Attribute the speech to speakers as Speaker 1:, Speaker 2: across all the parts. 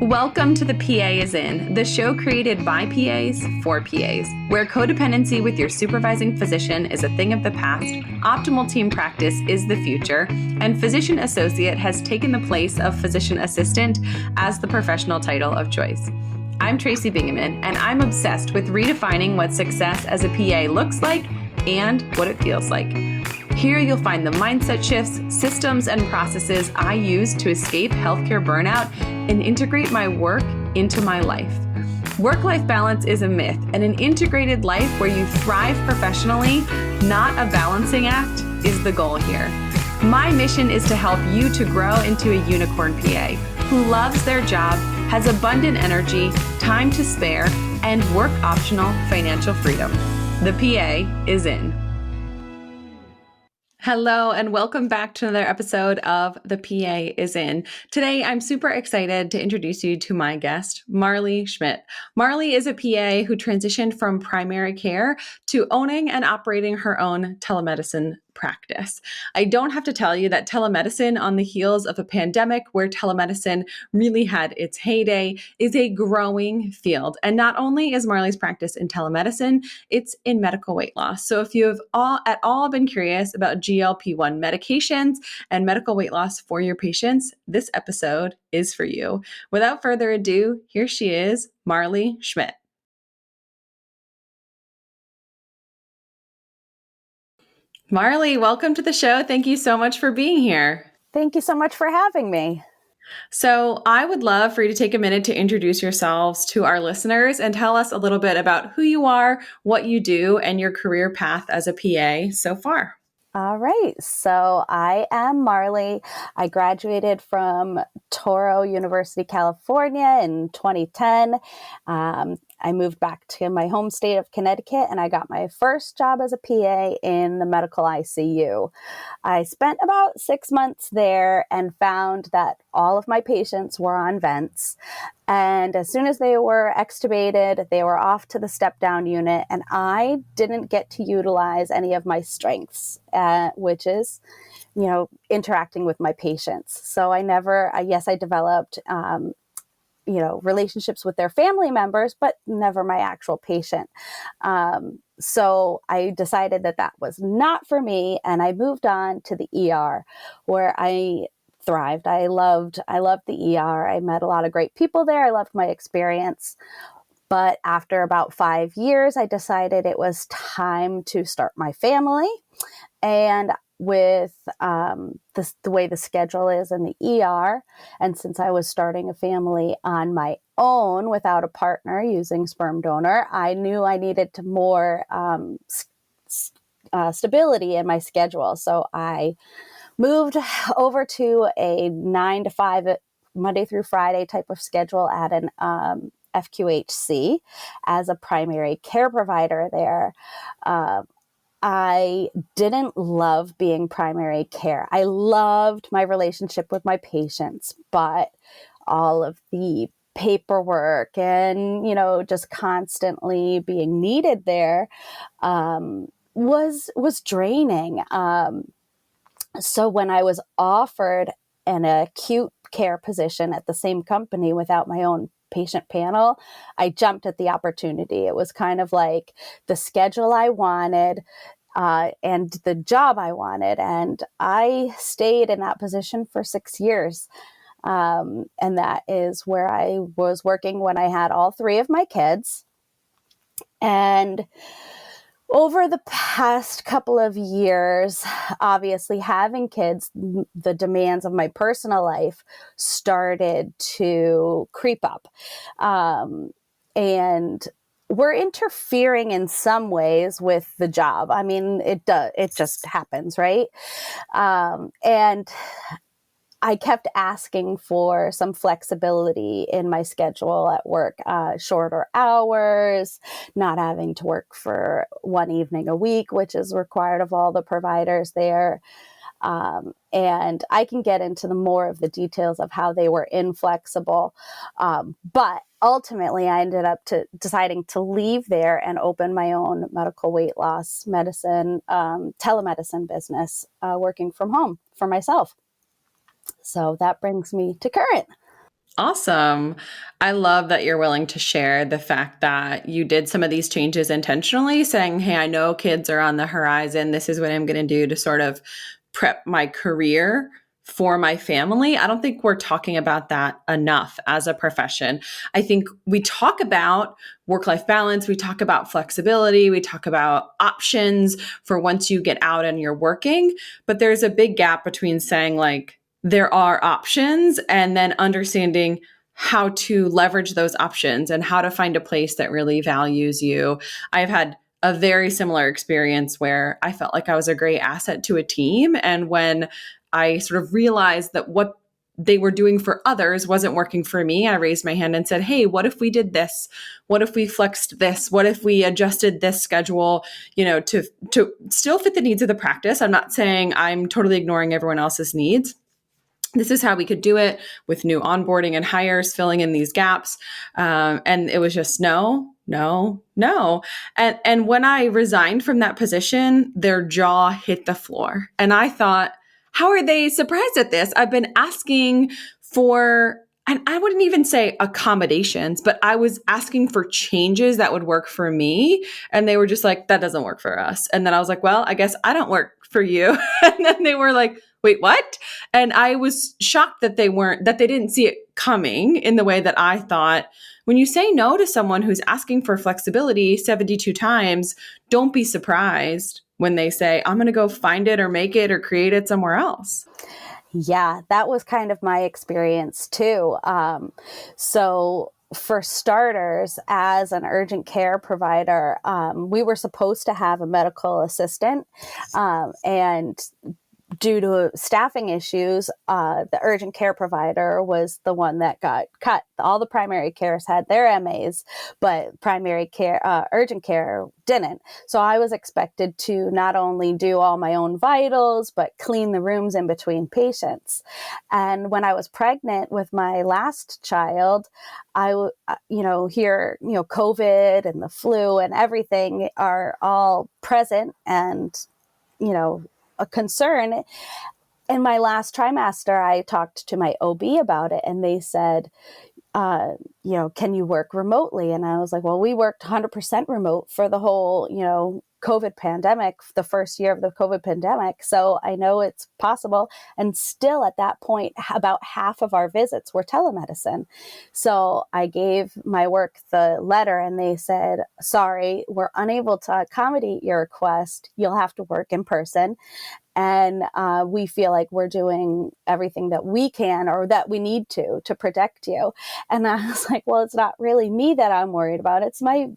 Speaker 1: Welcome to The PA is In, the show created by PAs for PAs, where codependency with your supervising physician is a thing of the past, optimal team practice is the future, and physician associate has taken the place of physician assistant as the professional title of choice. I'm Tracy Bingaman, and I'm obsessed with redefining what success as a PA looks like and what it feels like. Here you'll find the mindset shifts, systems, and processes I use to escape healthcare burnout and integrate my work into my life. Work-life balance is a myth, and an integrated life where you thrive professionally, not a balancing act, is the goal here. My mission is to help you to grow into a unicorn PA who loves their job, has abundant energy, time to spare, and work-optional financial freedom. The PA is in. Hello, and welcome back to another episode of The PA is In. Today, I'm super excited to introduce you to my guest, Marlie Schmidt. Marlie is a PA who transitioned from primary care to owning and operating her own telemedicine practice. I don't have to tell you that telemedicine, on the heels of a pandemic where telemedicine really had its heyday, is a growing field. And not only is Marlie's practice in telemedicine, it's in medical weight loss. So if you have at all been curious about GLP-1 medications and medical weight loss for your patients, this episode is for you. Without further ado, here she is, Marlie Schmidt. Marlie, welcome to the show. Thank you so much for being here.
Speaker 2: Thank you so much for having me.
Speaker 1: So I would love for you to take a minute to introduce yourselves to our listeners and tell us a little bit about who you are, what you do, and your career path as a PA so far.
Speaker 2: All right. So I am Marlie. I graduated from Toro University, California in 2010. I moved back to my home state of Connecticut and I got my first job as a PA in the medical ICU. I spent about 6 months there and found that all of my patients were on vents. And as soon as they were extubated, they were off to the step-down unit, and I didn't get to utilize any of my strengths, which is, interacting with my patients. So I developed, relationships with their family members, but never my actual patient. So I decided that was not for me, and I moved on to the ER, where I thrived. I loved the ER. I met a lot of great people there. I loved my experience. But after about 5 years, I decided it was time to start my family. And with the way the schedule is in the ER, and since I was starting a family on my own without a partner using sperm donor, I knew I needed more stability in my schedule. So I moved over to a 9 to 5 Monday through Friday type of schedule at an FQHC as a primary care provider there. I didn't love being primary care. I loved my relationship with my patients, but all of the paperwork and, just constantly being needed there was draining. So when I was offered an acute care position at the same company without my own patient panel, I jumped at the opportunity. It was kind of like the schedule I wanted and the job I wanted. And I stayed in that position for 6 years. And that is where I was working when I had all 3 of my kids. And over the past couple of years, obviously having kids, the demands of my personal life started to creep up. And we're interfering in some ways with the job. I mean, it just happens, right? And I kept asking for some flexibility in my schedule at work, shorter hours, not having to work for one evening a week, which is required of all the providers there. And I can get into more of the details of how they were inflexible. But ultimately, I ended up deciding to leave there and open my own medical weight loss medicine, telemedicine business, working from home for myself. So that brings me to current.
Speaker 1: Awesome. I love that you're willing to share the fact that you did some of these changes intentionally, saying, hey, I know kids are on the horizon. This is what I'm going to do to sort of prep my career for my family. I don't think we're talking about that enough as a profession. I think we talk about work-life balance, we talk about flexibility, we talk about options for once you get out and you're working, but there's a big gap between saying like, there are options and then understanding how to leverage those options and how to find a place that really values you. I've had a very similar experience where I felt like I was a great asset to a team. And when I sort of realized that what they were doing for others wasn't working for me, I raised my hand and said, hey, what if we did this? What if we flexed this? What if we adjusted this schedule, to still fit the needs of the practice? I'm not saying I'm totally ignoring everyone else's needs. This is how we could do it with new onboarding and hires, filling in these gaps. And it was just no, no, no. And when I resigned from that position, their jaw hit the floor. And I thought, how are they surprised at this? I've been asking for, and I wouldn't even say accommodations, but I was asking for changes that would work for me. And they were just like, that doesn't work for us. And then I was like, well, I guess I don't work for you. And then they were like, wait, what? And I was shocked that they didn't see it coming in the way that I thought. When you say no to someone who's asking for flexibility 72 times, don't be surprised when they say, I'm going to go find it or make it or create it somewhere else.
Speaker 2: Yeah, that was kind of my experience too. So for starters, as an urgent care provider, we were supposed to have a medical assistant, and due to staffing issues, the urgent care provider was the one that got cut. All the primary cares had their MAs, but primary care, urgent care didn't. So I was expected to not only do all my own vitals, but clean the rooms in between patients. And when I was pregnant with my last child, COVID and the flu and everything are all present and, a concern. In my last trimester, I talked to my OB about it, and they said, can you work remotely? And I was like, well, we worked 100% remote for the whole, COVID pandemic, the first year of the COVID pandemic. So I know it's possible. And still at that point, about half of our visits were telemedicine. So I gave my work the letter and they said, sorry, we're unable to accommodate your request. You'll have to work in person. And we feel like we're doing everything that we can or that we need to protect you. And I was like, well, it's not really me that I'm worried about. It's my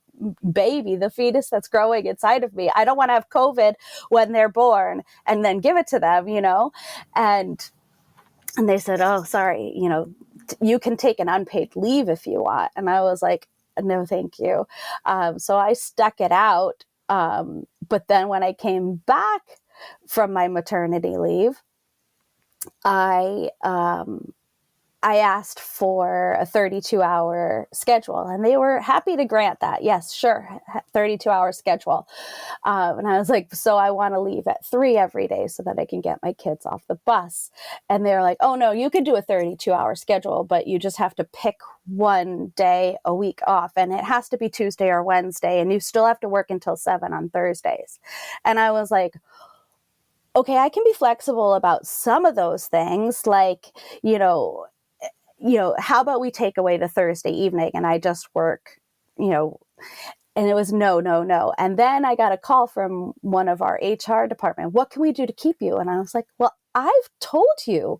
Speaker 2: baby, the fetus that's growing inside of me. I don't want to have COVID when they're born and then give it to them, And they said, oh, sorry, you can take an unpaid leave if you want. And I was like, no, thank you. So I stuck it out. But then when I came back from my maternity leave, I asked for a 32-hour schedule, and they were happy to grant that. Yes, sure, 32-hour schedule. And I was like, so I want to leave at 3 every day so that I can get my kids off the bus. And they were like, oh, no, you can do a 32-hour schedule, but you just have to pick one day a week off. And it has to be Tuesday or Wednesday, and you still have to work until 7 on Thursdays. And I was like, okay, I can be flexible about some of those things, like, how about we take away the Thursday evening and I just work, and it was no, no, no. And then I got a call from one of our HR department. What can we do to keep you? And I was like, well, I've told you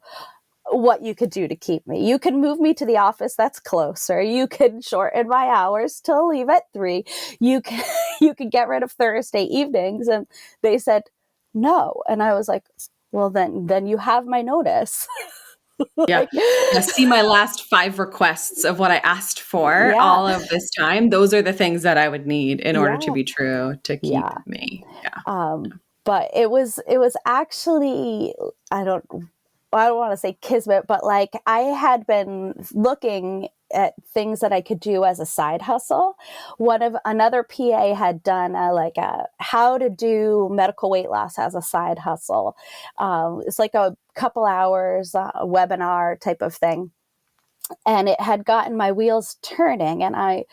Speaker 2: what you could do to keep me. You can move me to the office that's closer. You can shorten my hours to leave at 3. You can get rid of Thursday evenings. And they said, no. And I was like, well, then you have my notice.
Speaker 1: Yeah. Yeah. See my last 5 requests of what I asked for all of this time. Those are the things that I would need in order to be true to keep me. Yeah.
Speaker 2: But it was actually, I don't want to say kismet, but like I had been looking at things that I could do as a side hustle. Another PA had done a how to do medical weight loss as a side hustle. It's like a couple hours, a webinar type of thing. and it had gotten my wheels turning, and I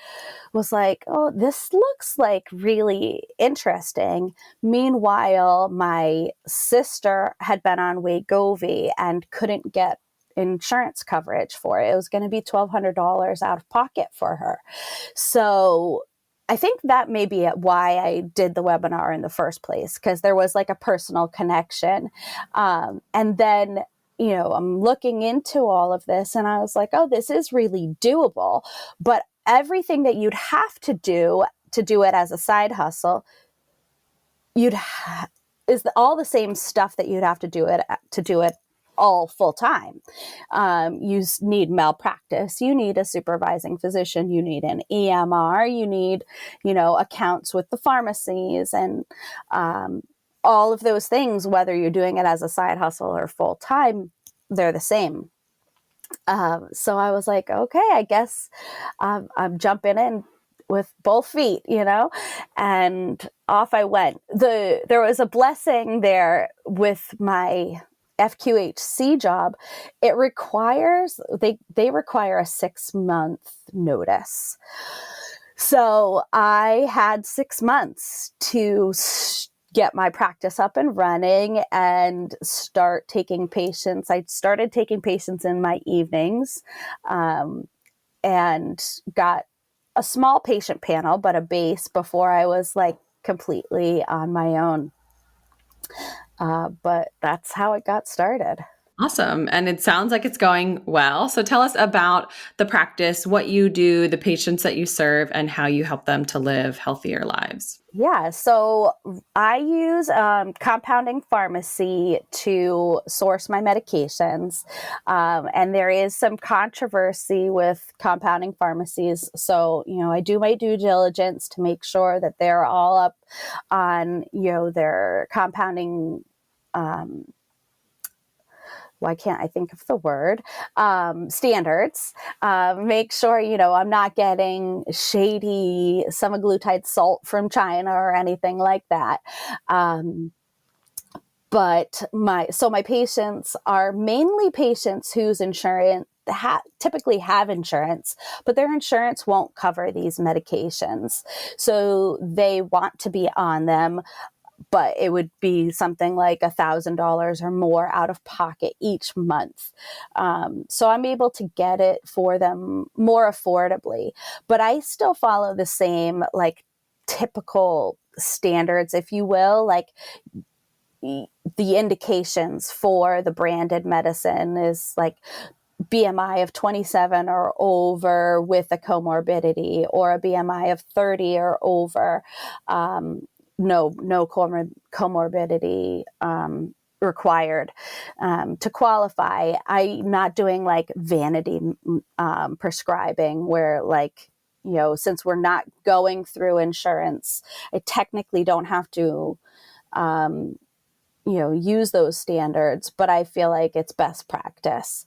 Speaker 2: was like, oh, this looks like really interesting. Meanwhile, my sister had been on Wegovy and couldn't get insurance coverage for it. It was going to be $1,200 out of pocket for her. So I think that may be why I did the webinar in the first place, because there was like a personal connection. And then, I'm looking into all of this, and I was like, oh, this is really doable. But everything that you'd have to do it as a side hustle, is all the same stuff that you'd have to do it all full time. You need malpractice, you need a supervising physician, you need an EMR, you need, accounts with the pharmacies, and all of those things, whether you're doing it as a side hustle or full time, they're the same. So I was like, okay, I guess I'm jumping in with both feet, and off I went. There was a blessing there with my FQHC job. They require a 6-month notice. So I had 6 months to get my practice up and running and start taking patients. I started taking patients in my evenings, and got a small patient panel, but a base before I was like completely on my own. But that's how it got started.
Speaker 1: Awesome. And it sounds like it's going well. So tell us about the practice, what you do, the patients that you serve, and how you help them to live healthier lives.
Speaker 2: Yeah, so I use compounding pharmacy to source my medications. And there is some controversy with compounding pharmacies. So, I do my due diligence to make sure that they're all up on, their compounding why can't I think of the word, standards. Make sure, I'm not getting shady semaglutide salt from China or anything like that. But my patients are mainly patients whose insurance typically have insurance, but their insurance won't cover these medications. So they want to be on them, but it would be something like $1,000 or more out of pocket each month. So I'm able to get it for them more affordably, but I still follow the same like typical standards, if you will, like the indications for the branded medicine is like BMI of 27 or over with a comorbidity, or a BMI of 30 or over. No comorbidity required to qualify. I'm not doing like vanity prescribing where like, since we're not going through insurance, I technically don't have to, use those standards, but I feel like it's best practice.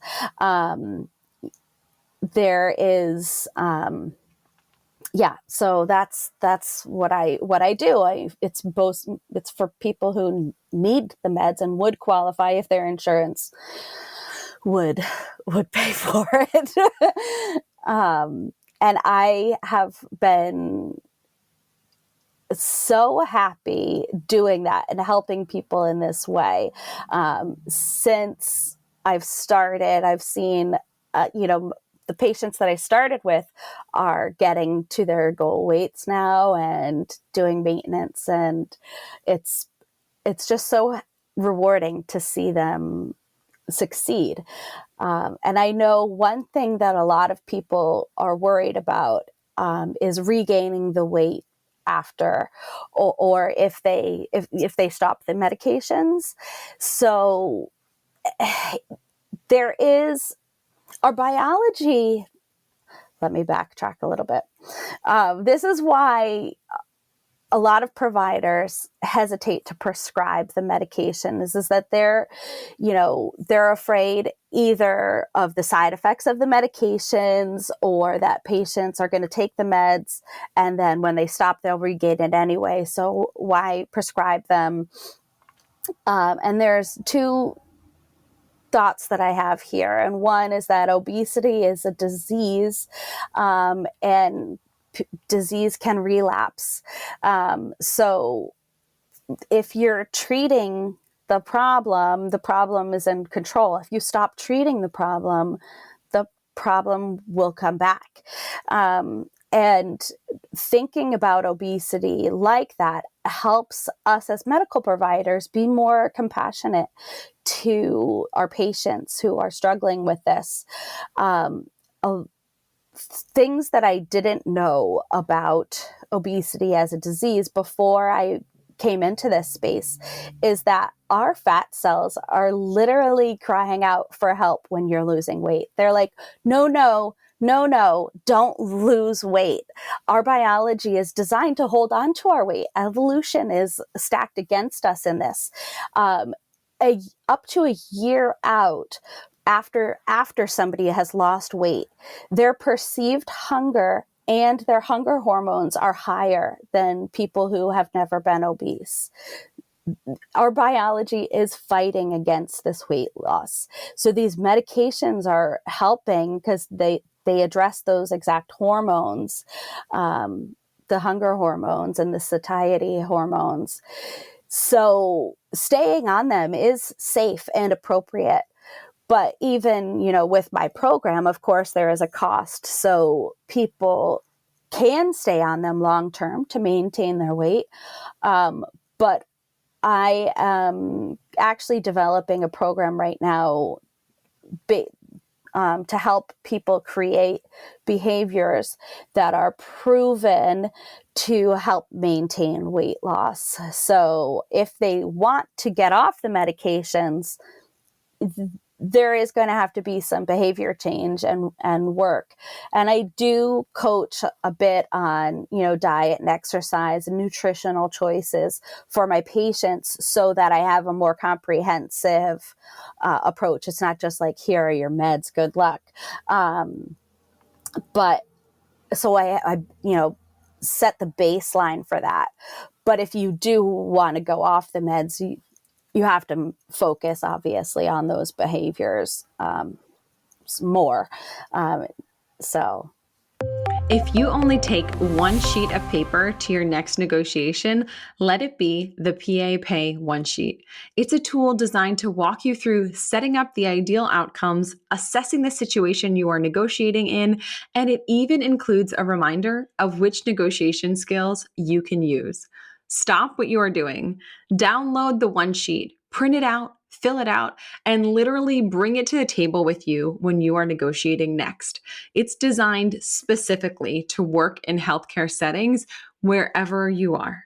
Speaker 2: There is, so that's what I do. It's for people who need the meds and would qualify if their insurance would pay for it. And I have been so happy doing that and helping people in this way. Since I've started, I've seen, the patients that I started with are getting to their goal weights now and doing maintenance. And it's just so rewarding to see them succeed. And I know one thing that a lot of people are worried about is regaining the weight after, or if they stop the medications. So there is our biology. Let me backtrack a little bit. This is why a lot of providers hesitate to prescribe the medication is that they're afraid either of the side effects of the medications, or that patients are going to take the meds and then when they stop, they'll regain it anyway. So why prescribe them? And there's two thoughts that I have here. And one is that obesity is a disease, and disease can relapse. So if you're treating the problem is in control. If you stop treating the problem will come back. And thinking about obesity like that helps us as medical providers be more compassionate to our patients who are struggling with this. Things that I didn't know about obesity as a disease before I came into this space is that our fat cells are literally crying out for help when you're losing weight. They're like, no, don't lose weight. Our biology is designed to hold on to our weight. Evolution is stacked against us in this. Up to a year out after somebody has lost weight, their perceived hunger and their hunger hormones are higher than people who have never been obese. Our biology is fighting against this weight loss. So these medications are helping because they address those exact hormones, the hunger hormones and the satiety hormones. So staying on them is safe and appropriate. But even, with my program, of course, there is a cost. So people can stay on them long term to maintain their weight. But I am actually developing a program right now to help people create behaviors that are proven to help maintain weight loss. So if they want to get off the medications, there is going to have to be some behavior change and work. And I do coach a bit on, diet and exercise and nutritional choices for my patients so that I have a more comprehensive approach. It's not just like, here are your meds, good luck. But so I set the baseline for that. But if you do want to go off the meds, you have to focus, obviously, on those behaviors more.
Speaker 1: If you only take one sheet of paper to your next negotiation, let it be the PA Pay One Sheet. It's a tool designed to walk you through setting up the ideal outcomes, assessing the situation you are negotiating in, and it even includes a reminder of which negotiation skills you can use. Stop what you are doing. Download the One Sheet, print it out, fill it out, and literally bring it to the table with you when you are negotiating next. It's designed specifically to work in healthcare settings wherever you are.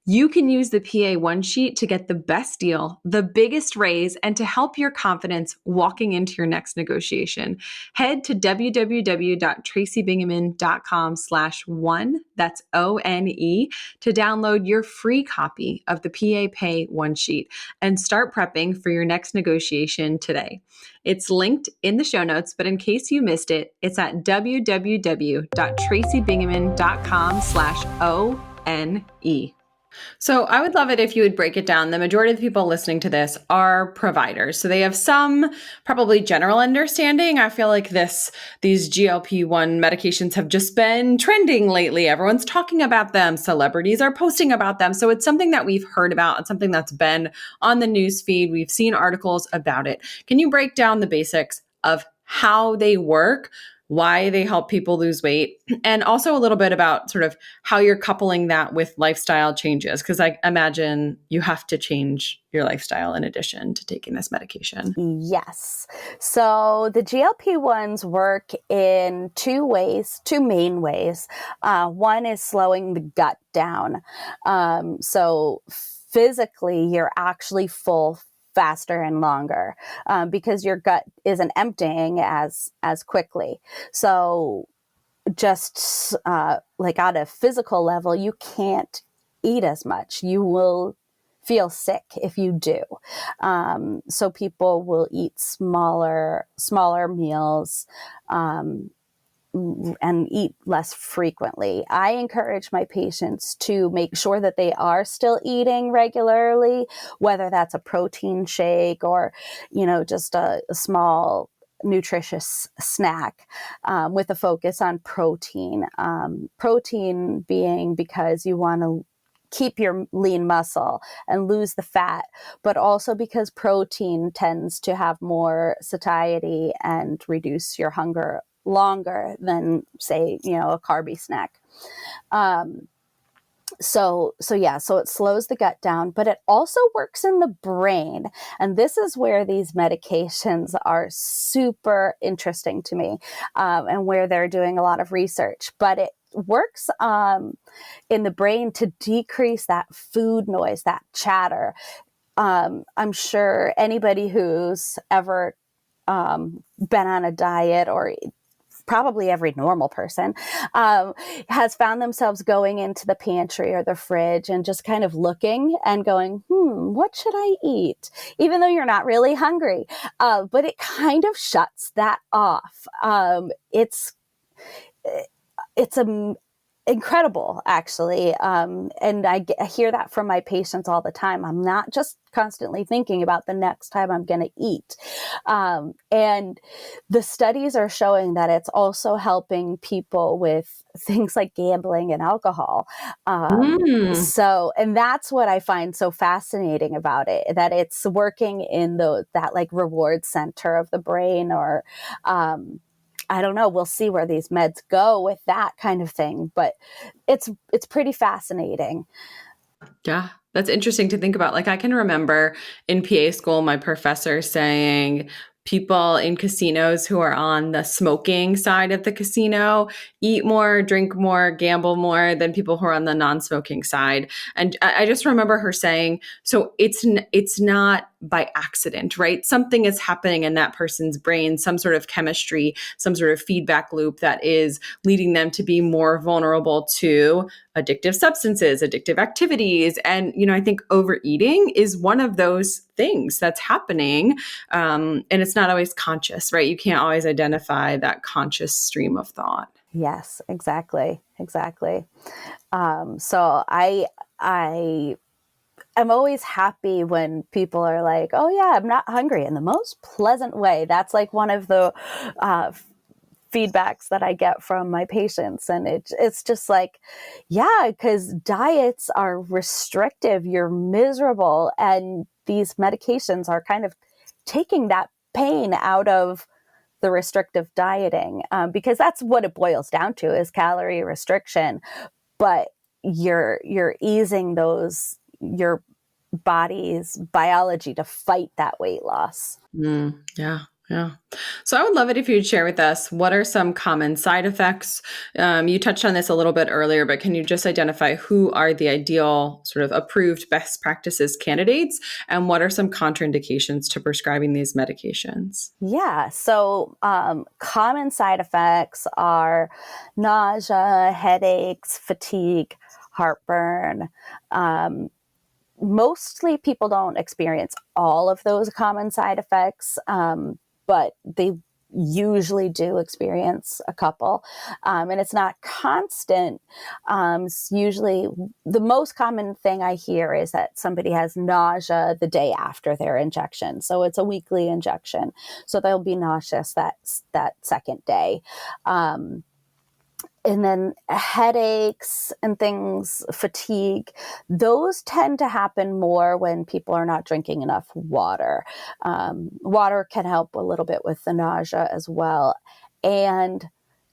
Speaker 1: You can use the PA One Sheet to get the best deal, the biggest raise, and to help your confidence walking into your next negotiation. Head to www.tracybingaman.com/one, that's ONE, to download your free copy of the PA Pay One Sheet and start prepping for your next negotiation today. It's linked in the show notes, but in case you missed it, it's at www.tracybingaman.com/ONE. So I would love it if you would break it down. The majority of the people listening to this are providers. So they have some probably general understanding. I feel like these GLP-1 medications have just been trending lately. Everyone's talking about them. Celebrities are posting about them. So it's something that we've heard about. It's something that's been on the news feed. We've seen articles about it. Can you break down the basics of how they work, why they help people lose weight, and also a little bit about sort of how you're coupling that with lifestyle changes? Because I imagine you have to change your lifestyle in addition to taking this medication.
Speaker 2: Yes. So the GLP-1s work in two main ways. One is slowing the gut down. So physically, you're actually full faster and longer because your gut isn't emptying as quickly. So just like on a physical level, you can't eat as much. You will feel sick if you do. So people will eat smaller meals, and eat less frequently. I encourage my patients to make sure that they are still eating regularly, whether that's a protein shake or, just a small nutritious snack, with a focus on protein. Protein being because you want to keep your lean muscle and lose the fat, but also because protein tends to have more satiety and reduce your hunger longer than, say, a carby snack. So it slows the gut down, but it also works in the brain. And this is where these medications are super interesting to me, and where they're doing a lot of research. But it works in the brain to decrease that food noise, that chatter. I'm sure anybody who's ever been on a diet, or probably every normal person, has found themselves going into the pantry or the fridge and just kind of looking and going, what should I eat? Even though you're not really hungry. But it kind of shuts that off. It's incredible, actually. And I hear that from my patients all the time. I'm not just constantly thinking about the next time I'm going to eat. And the studies are showing that it's also helping people with things like gambling and alcohol. And that's what I find so fascinating about it, that it's working in that like reward center of the brain, or, I don't know. We'll see where these meds go with that kind of thing, but it's pretty fascinating.
Speaker 1: Yeah, that's interesting to think about. Like, I can remember in PA school, my professor saying people in casinos who are on the smoking side of the casino eat more, drink more, gamble more than people who are on the non-smoking side. And I just remember her saying, so it's not by accident, right? Something is happening in that person's brain, some sort of chemistry, some sort of feedback loop that is leading them to be more vulnerable to addictive substances, addictive activities. And, I think overeating is one of those things that's happening. And it's not always conscious, right? You can't always identify that conscious stream of thought.
Speaker 2: Yes, exactly. So I'm always happy when people are like, oh yeah, I'm not hungry, in the most pleasant way. That's like one of the feedbacks that I get from my patients. And it's just like, yeah, because diets are restrictive, you're miserable, and these medications are kind of taking that pain out of the restrictive dieting, because that's what it boils down to, is calorie restriction. But you're easing your body's biology to fight that weight loss.
Speaker 1: Yeah. So I would love it if you'd share with us, what are some common side effects? You touched on this a little bit earlier, but can you just identify who are the ideal sort of approved best practices candidates, and what are some contraindications to prescribing these medications?
Speaker 2: Yeah. So common side effects are nausea, headaches, fatigue, heartburn. Mostly people don't experience all of those common side effects, but they usually do experience a couple. And it's not constant. It's usually the most common thing I hear is that somebody has nausea the day after their injection. So it's a weekly injection. So they'll be nauseous that second day. And then headaches and things, fatigue, those tend to happen more when people are not drinking enough water. Water can help a little bit with the nausea as well. And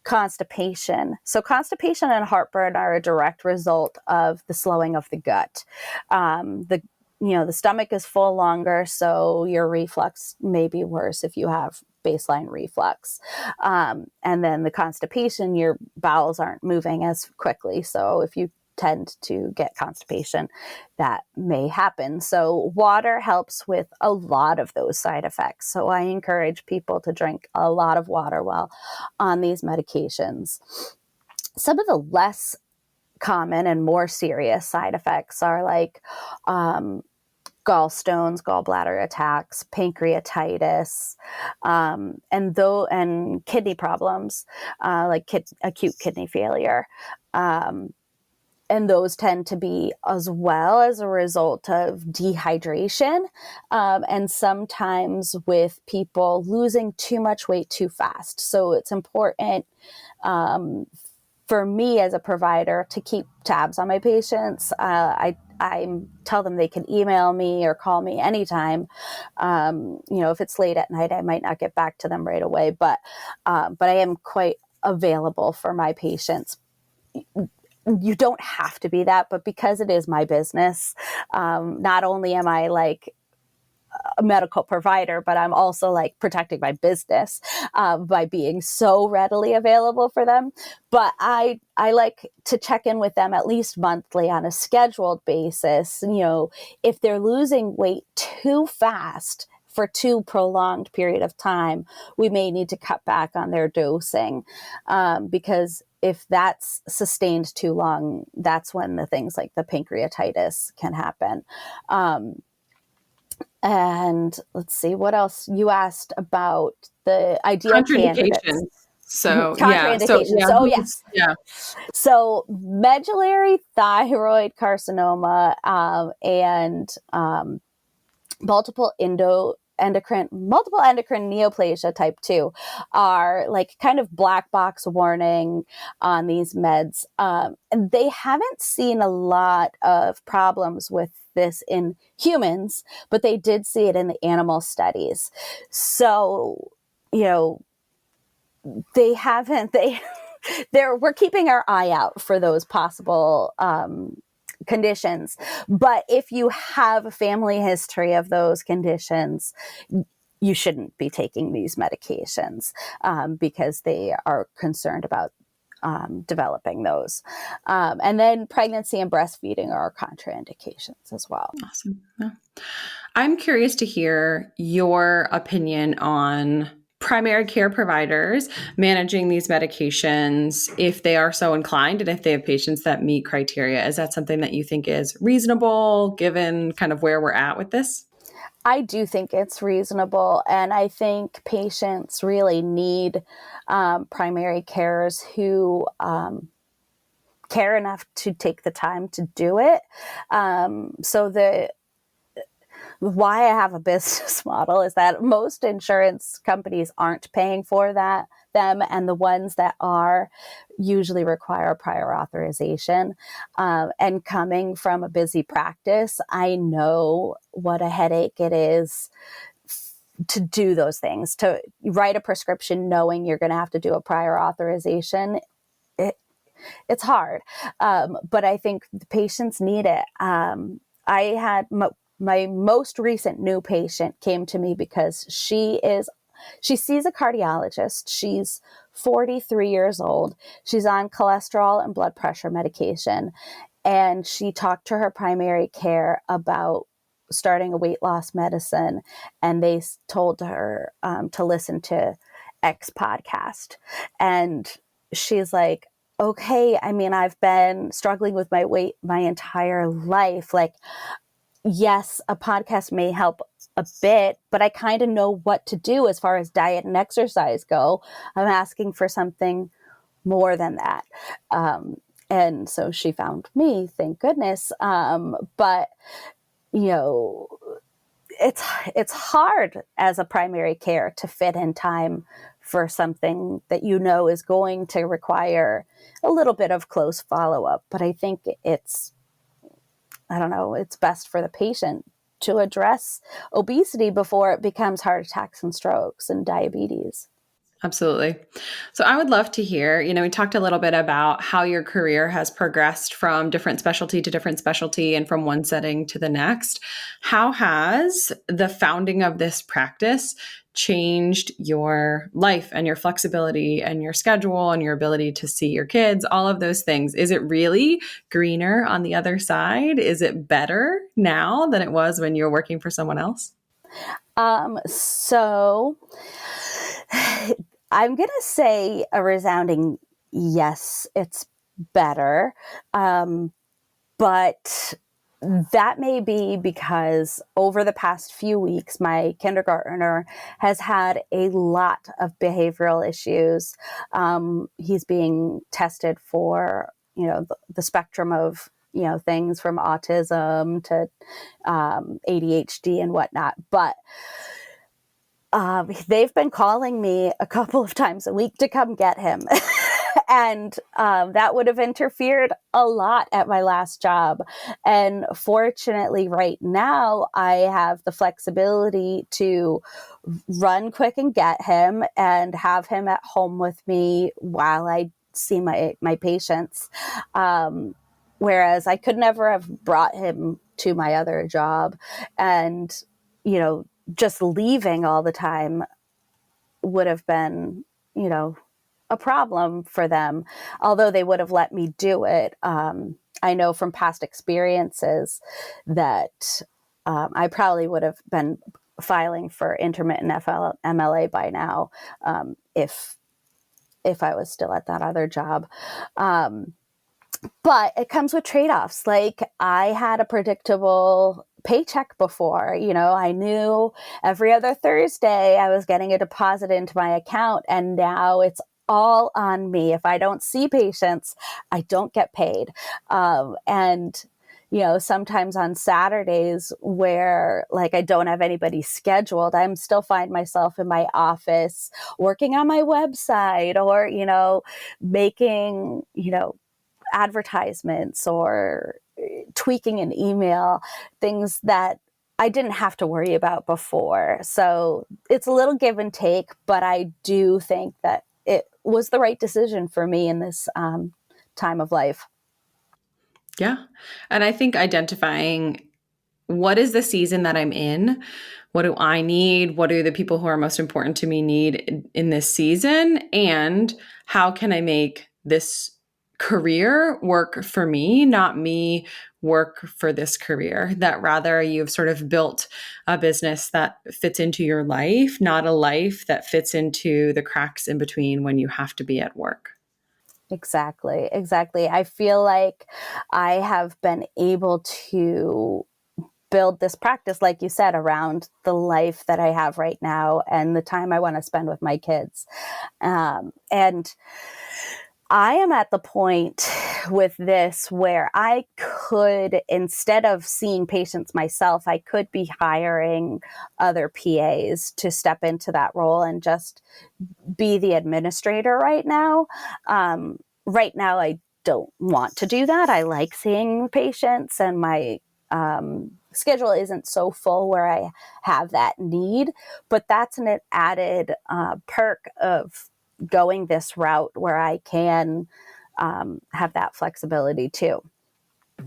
Speaker 2: constipation. So constipation and heartburn are a direct result of the slowing of the gut. The stomach is full longer, so your reflux may be worse if you have baseline reflux. And then the constipation, your bowels aren't moving as quickly. So if you tend to get constipation, that may happen. So water helps with a lot of those side effects. So I encourage people to drink a lot of water while on these medications. Some of the less common and more serious side effects are like gallstones, gallbladder attacks, pancreatitis, and kidney problems, like acute kidney failure. And those tend to be as well as a result of dehydration, and sometimes with people losing too much weight too fast. So it's important for me as a provider to keep tabs on my patients. I tell them they can email me or call me anytime. If it's late at night, I might not get back to them right away, but I am quite available for my patients. You don't have to be that, but because it is my business, not only am I like a medical provider, but I'm also like protecting my business by being so readily available for them. But I like to check in with them at least monthly on a scheduled basis. If they're losing weight too fast for too prolonged period of time, we may need to cut back on their dosing, because if that's sustained too long, that's when the things like the pancreatitis can happen. And let's see, what else you asked about the ideal candidates.
Speaker 1: So
Speaker 2: Contraindications. So yes.
Speaker 1: Yeah.
Speaker 2: So medullary thyroid carcinoma, and multiple endocrine neoplasia type 2 are like kind of black box warning on these meds. And they haven't seen a lot of problems with this in humans, but they did see it in the animal studies. So, we're keeping our eye out for those possible conditions. But if you have a family history of those conditions, you shouldn't be taking these medications, because they are concerned about developing those. And then pregnancy and breastfeeding are contraindications as well.
Speaker 1: Awesome. Yeah. I'm curious to hear your opinion on primary care providers managing these medications if they are so inclined and if they have patients that meet criteria. Is that something that you think is reasonable given kind of where we're at with this?
Speaker 2: I do think it's reasonable, and I think patients really need primary carers who care enough to take the time to do it. Why I have a business model is that most insurance companies aren't paying for them, and the ones that are usually require prior authorization. And coming from a busy practice, I know what a headache it is to do those things, to write a prescription knowing you're going to have to do a prior authorization. It's hard, but I think the patients need it. I had my most recent new patient came to me because she sees a cardiologist. She's 43 years old. She's on cholesterol and blood pressure medication. And she talked to her primary care about starting a weight loss medicine. And they told her to listen to X podcast. And she's like, okay, I mean, I've been struggling with my weight my entire life. Like, yes, a podcast may help a bit, but I kind of know what to do as far as diet and exercise go. I'm asking for something more than that. And so she found me, thank goodness. But, it's hard as a primary care to fit in time for something that is going to require a little bit of close follow-up. But I think it's best for the patient to address obesity before it becomes heart attacks and strokes and diabetes.
Speaker 1: Absolutely. So I would love to hear, we talked a little bit about how your career has progressed from different specialty to different specialty and from one setting to the next. How has the founding of this practice changed your life and your flexibility and your schedule and your ability to see your kids, all of those things? Is it really greener on the other side? Is it better now than it was when you were working for someone else?
Speaker 2: So I'm going to say a resounding yes, it's better. But that may be because over the past few weeks, my kindergartner has had a lot of behavioral issues. He's being tested for, the spectrum of, things from autism to ADHD and whatnot. But they've been calling me a couple of times a week to come get him. And that would have interfered a lot at my last job. And fortunately, right now, I have the flexibility to run quick and get him and have him at home with me while I see my patients. Whereas I could never have brought him to my other job. And, just leaving all the time would have been, a problem for them, although they would have let me do it. I know from past experiences that I probably would have been filing for intermittent FMLA by now if I was still at that other job. But it comes with trade-offs. Like, I had a predictable paycheck before. I knew every other Thursday I was getting a deposit into my account, and now it's all on me. If I don't see patients, I don't get paid. And sometimes on Saturdays where I don't have anybody scheduled, I'm still find myself in my office working on my website or, making, advertisements or tweaking an email, things that I didn't have to worry about before. So it's a little give and take, but I do think that it was the right decision for me in this time of life.
Speaker 1: Yeah. And I think identifying what is the season that I'm in? What do I need? What do the people who are most important to me need in this season? And how can I make this career work for me, not me work for this career? That rather you've sort of built a business that fits into your life, not a life that fits into the cracks in between when you have to be at work.
Speaker 2: Exactly. I feel like I have been able to build this practice, like you said, around the life that I have right now and the time I want to spend with my kids. And I am at the point with this where I could, instead of seeing patients myself, I could be hiring other PAs to step into that role and just be the administrator right now. Right now, I don't want to do that. I like seeing patients, and my schedule isn't so full where I have that need, but that's an added perk of going this route where I can have that flexibility too.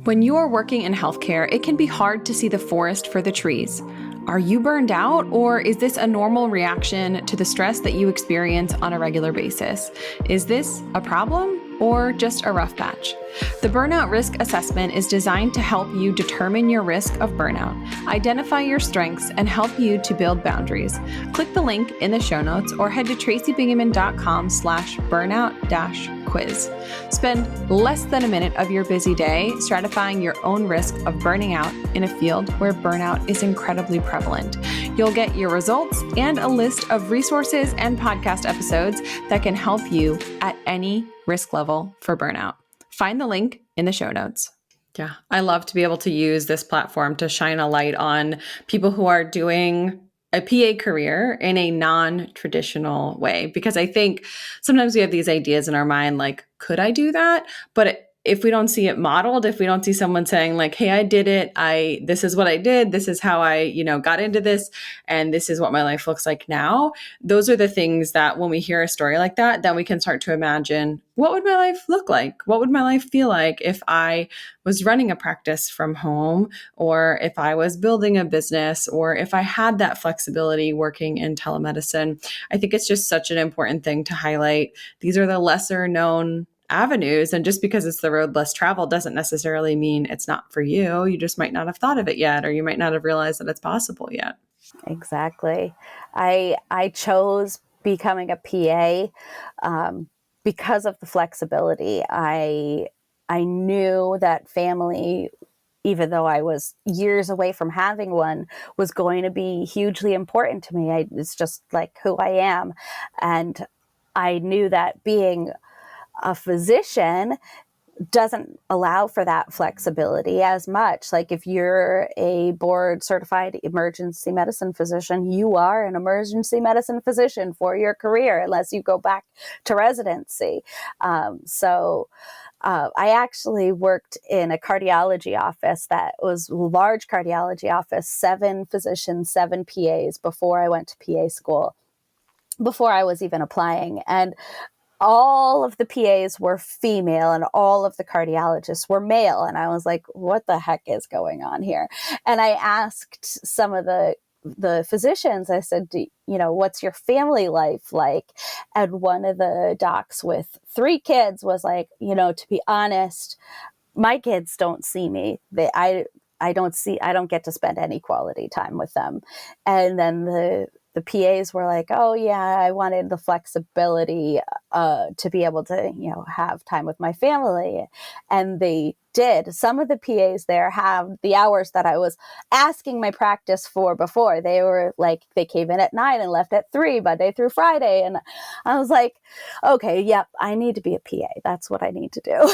Speaker 1: When you are working in healthcare, it can be hard to see the forest for the trees. Are you burned out, or is this a normal reaction to the stress that you experience on a regular basis? Is this a problem or just a rough patch? The Burnout Risk Assessment is designed to help you determine your risk of burnout, identify your strengths, and help you to build boundaries. Click the link in the show notes or head to tracybingaman.com/burnout-quiz. Spend less than a minute of your busy day stratifying your own risk of burning out in a field where burnout is incredibly prevalent. You'll get your results and a list of resources and podcast episodes that can help you at any risk level for burnout. Find the link in the show notes. Yeah, I love to be able to use this platform to shine a light on people who are doing a PA career in a non-traditional way, because I think sometimes we have these ideas in our mind, like, could I do that? But if we don't see it modeled, if we don't see someone saying like, hey, I did it, this is what I did, this is how I, got into this, and this is what my life looks like now. Those are the things that when we hear a story like that, then we can start to imagine, what would my life look like? What would my life feel like if I was running a practice from home, or if I was building a business, or if I had that flexibility working in telemedicine? I think it's just such an important thing to highlight. These are the lesser known avenues, and just because it's the road less traveled doesn't necessarily mean it's not for you. You just might not have thought of it yet, or you might not have realized that it's possible yet.
Speaker 2: Exactly. I chose becoming a PA because of the flexibility. I knew that family even though I was years away from having one, was going to be hugely important to me. It's just like who I am. And I knew that being a physician doesn't allow for that flexibility as much. Like if you're a board certified emergency medicine physician, you are an emergency medicine physician for your career, unless you go back to residency. I actually worked in a cardiology office that was a large cardiology office, 7 physicians, 7 PAs before I went to PA school, before I was even applying. And all of the PAs were female and all of the cardiologists were male. And I was like, what the heck is going on here? And I asked some of the physicians, I said, what's your family life like? And one of the docs with 3 kids was like, to be honest, my kids don't see me. I don't get to spend any quality time with them. And then the PAs were like, oh yeah, I wanted the flexibility to be able to, have time with my family. And they did. Some of the PAs there have the hours that I was asking my practice for before. They were like, they came in at 9 and left at 3, Monday through Friday. And I was like, okay, yep, I need to be a PA. That's what I need to do.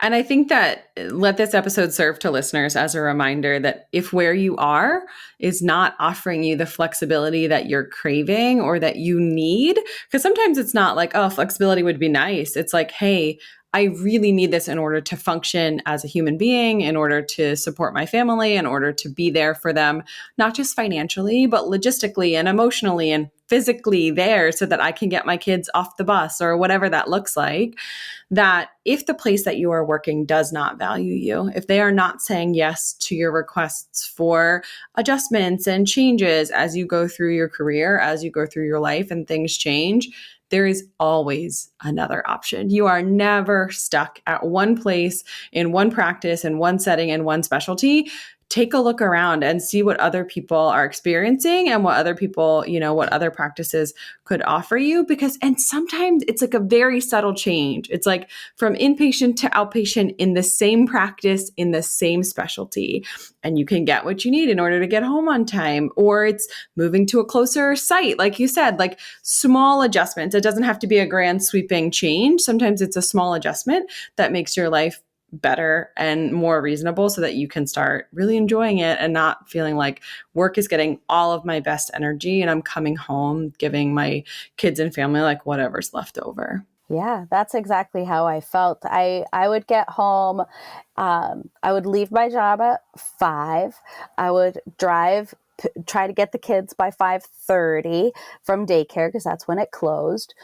Speaker 1: And I think that let this episode serve to listeners as a reminder that if where you are is not offering you the flexibility that you're craving or that you need, because sometimes it's not like, oh, flexibility would be nice. It's like, hey, I really need this in order to function as a human being, in order to support my family, in order to be there for them, not just financially, but logistically and emotionally and physically there so that I can get my kids off the bus or whatever that looks like. That if the place that you are working does not value you, if they are not saying yes to your requests for adjustments and changes as you go through your career, as you go through your life and things change, there is always another option. You are never stuck at one place, in one practice, in one setting, in one specialty. Take a look around and see what other people are experiencing and what other people, what other practices could offer you. And sometimes it's like a very subtle change. It's like from inpatient to outpatient in the same practice, in the same specialty. And you can get what you need in order to get home on time, or it's moving to a closer site. Like you said, like small adjustments. It doesn't have to be a grand sweeping change. Sometimes it's a small adjustment that makes your life better and more reasonable so that you can start really enjoying it and not feeling like work is getting all of my best energy and I'm coming home giving my kids and family like whatever's left over.
Speaker 2: Yeah, that's exactly how I felt. I would get home. I would leave my job at 5. I would drive, try to get the kids by 5:30 from daycare because that's when it closed.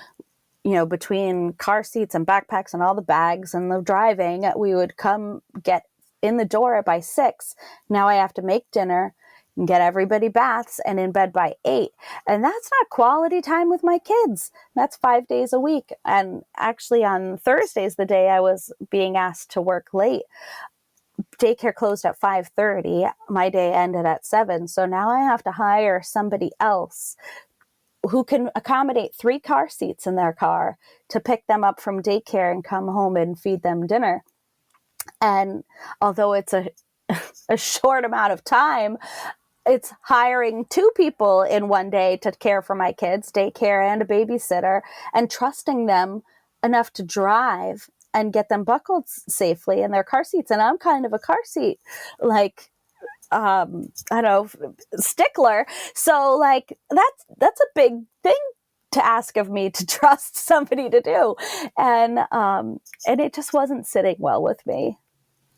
Speaker 2: Between car seats and backpacks and all the bags and the driving, we would come get in the door by 6. Now I have to make dinner and get everybody baths and in bed by 8. And that's not quality time with my kids. That's 5 days a week. And actually on Thursdays, the day I was being asked to work late, daycare closed at 5:30. My day ended at 7. So now I have to hire somebody else who can accommodate 3 car seats in their car to pick them up from daycare and come home and feed them dinner. And although it's a short amount of time, it's hiring 2 people in one day to care for my kids, daycare and a babysitter, and trusting them enough to drive and get them buckled safely in their car seats. And I'm kind of a car seat, I don't know, stickler. So like that's a big thing to ask of me to trust somebody to do. And it just wasn't sitting well with me.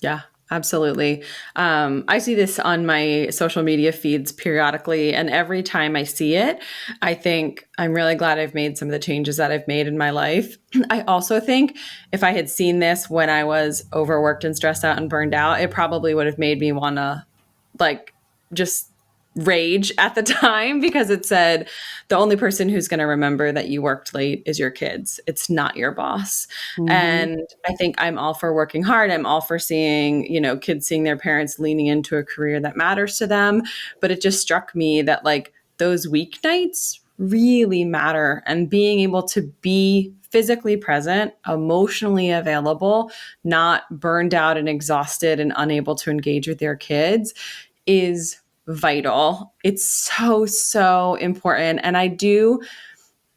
Speaker 1: Yeah, absolutely. I see this on my social media feeds periodically, and every time I see it, I think I'm really glad I've made some of the changes that I've made in my life. I also think if I had seen this when I was overworked and stressed out and burned out, it probably would have made me want to just rage at the time, because it said the only person who's going to remember that you worked late is your kids. It's not your boss. Mm-hmm. And I think I'm all for working hard. I'm all for seeing, kids seeing their parents leaning into a career that matters to them. But it just struck me that those weeknights really matter. And being able to be physically present, emotionally available, not burned out and exhausted and unable to engage with your kids is vital. It's so, so important. And I do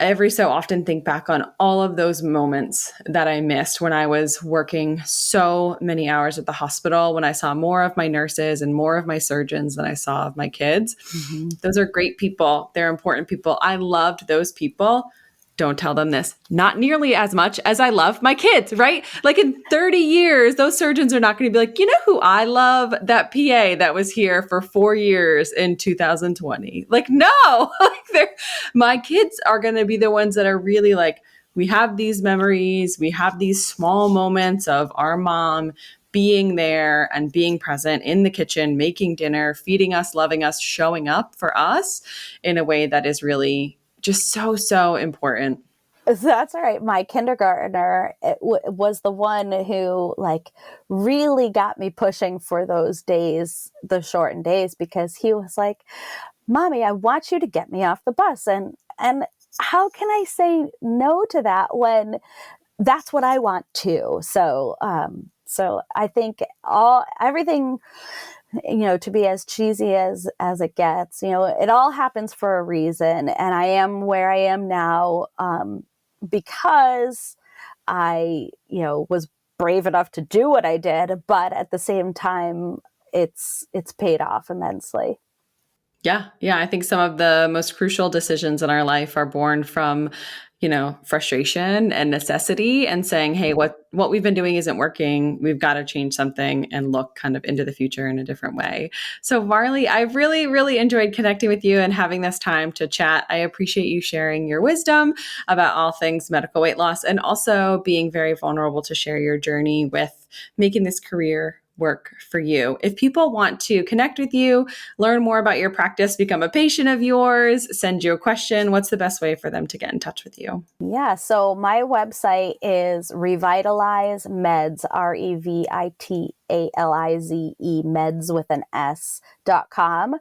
Speaker 1: every so often think back on all of those moments that I missed when I was working so many hours at the hospital, when I saw more of my nurses and more of my surgeons than I saw of my kids. Mm-hmm. Those are great people. They're important people. I loved those people. Don't tell them this. Not nearly as much as I love my kids, right? Like in 30 years, those surgeons are not going to be like, you know who I love? That PA that was here for 4 years in 2020. Like, no, my kids are going to be the ones that are really like, we have these memories. We have these small moments of our mom being there and being present in the kitchen, making dinner, feeding us, loving us, showing up for us in a way that is really just so, so important.
Speaker 2: That's right. My kindergartner was the one who like really got me pushing for those days, the shortened days, because he was like, Mommy, I want you to get me off the bus. And how can I say no to that when that's what I want too? So I think everything, to be as cheesy as it gets, it all happens for a reason. And I am where I am now because I, was brave enough to do what I did. But at the same time, it's paid off immensely.
Speaker 1: Yeah. I think some of the most crucial decisions in our life are born from, frustration and necessity and saying, hey, what we've been doing isn't working. We've got to change something and look kind of into the future in a different way. So Marlie, I've really, really enjoyed connecting with you and having this time to chat. I appreciate you sharing your wisdom about all things medical weight loss and also being very vulnerable to share your journey with making this career work for you. If people want to connect with you, learn more about your practice, become a patient of yours, send you a question, what's the best way for them to get in touch with you?
Speaker 2: Yeah. So my website is Revitalize Meds, REVITALIZE meds with an S.com.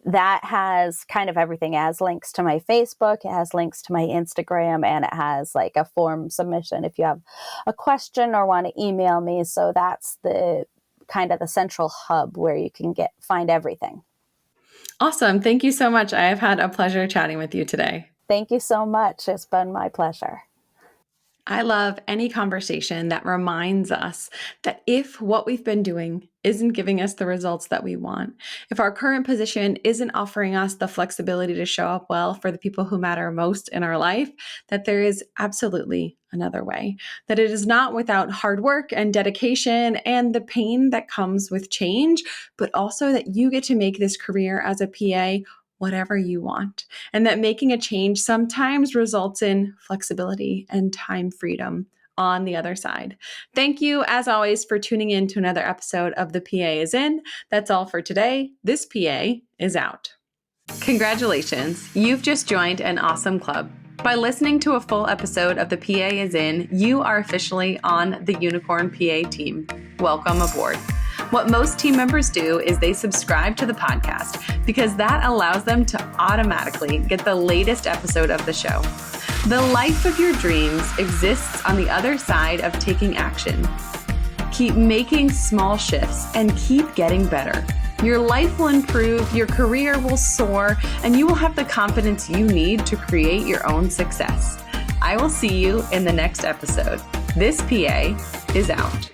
Speaker 2: That has kind of everything. It has links to my Facebook, it has links to my Instagram, and it has like a form submission if you have a question or want to email me. So that's the kind of the central hub where you can find everything.
Speaker 1: Awesome. Thank you so much. I have had a pleasure chatting with you today.
Speaker 2: Thank you so much. It's been my pleasure.
Speaker 1: I love any conversation that reminds us that if what we've been doing isn't giving us the results that we want, if our current position isn't offering us the flexibility to show up well for the people who matter most in our life, that there is absolutely another way, that it is not without hard work and dedication and the pain that comes with change, but also that you get to make this career as a PA whatever you want, and that making a change sometimes results in flexibility and time freedom on the other side. Thank you, as always, for tuning in to another episode of The PA is In. That's all for today. This PA is out. Congratulations, you've just joined an awesome club. By listening to a full episode of The PA is In, you are officially on the Unicorn PA team. Welcome aboard. What most team members do is they subscribe to the podcast because that allows them to automatically get the latest episode of the show. The life of your dreams exists on the other side of taking action. Keep making small shifts and keep getting better. Your life will improve, your career will soar, and you will have the confidence you need to create your own success. I will see you in the next episode. This PA is out.